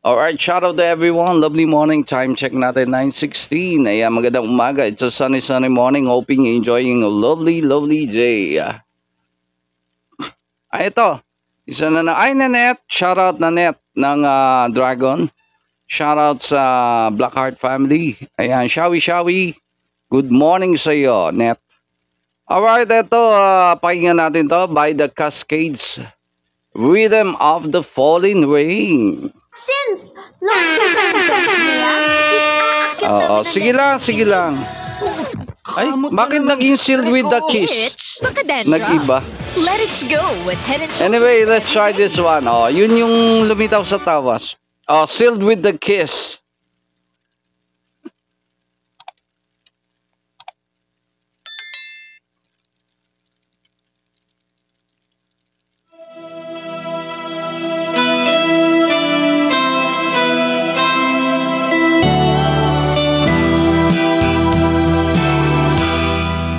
Alright, shout out to everyone. Lovely morning. Time check natin, 9:16. Ayan, magandang umaga. It's a sunny morning. Hoping you're enjoying a lovely day. Ito. Isa na ay, Nanette. Shout out Nanette ng Dragon. Shout out sa Blackheart family. Ayan, Shawi. Good morning sa iyo, Net. Alright, ito. Pakinggan natin to by the Cascades. Rhythm of the Falling Rain. Since launching niya, sige lang. Ay, bakit naging sealed with the kiss? Nag-iba. Let it go with Head and Shoulders. Anyway, let's try this one. Yun yung lumitaw sa tawas. Sealed with the kiss.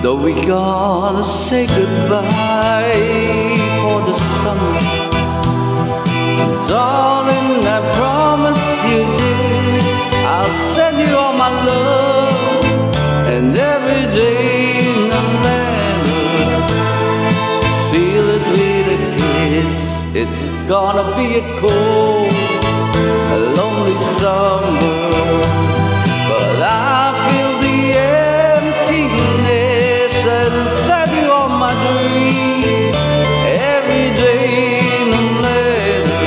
Though we gotta say goodbye for the summer, darling, I promise you this, I'll send you all my love, and every day in a letter, seal it with a kiss. It's gonna be a cold, a lonely summer, but I feel the emptiness and send you all my dreams every day in a letter,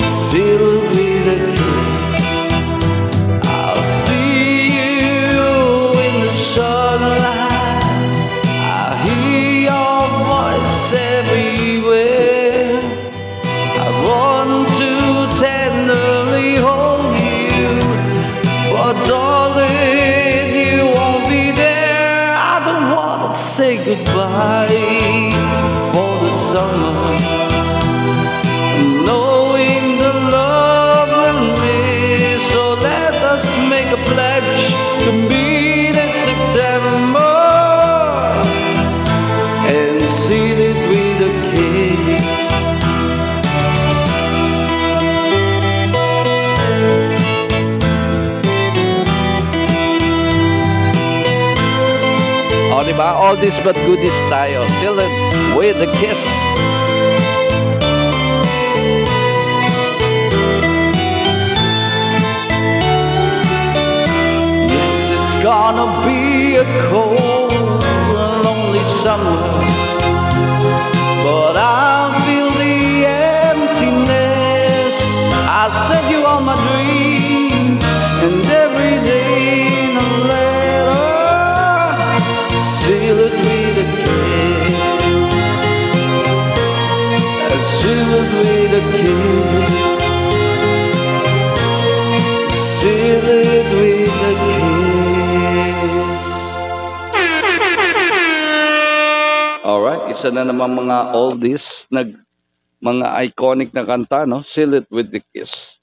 sealed with a kiss. I'll see you in the sunlight, I hear your voice everywhere, I want to tenderly hold you, but darling, you won't be there. I don't wanna say goodbye for the summer, knowing the love will miss. So let us make a pledge to meet in September and seal it with a kiss. Diba? All this but goodies tayo. Seal it with a kiss. Yes, it's gonna be a cold, lonely summer, but I feel the emptiness. I send you all my dreams, and every day in a letter, seal it with a kiss, seal it with a kiss, seal it with a kiss. Alright, isa na naman mga oldies, mga iconic na kanta, no? Seal it with the kiss.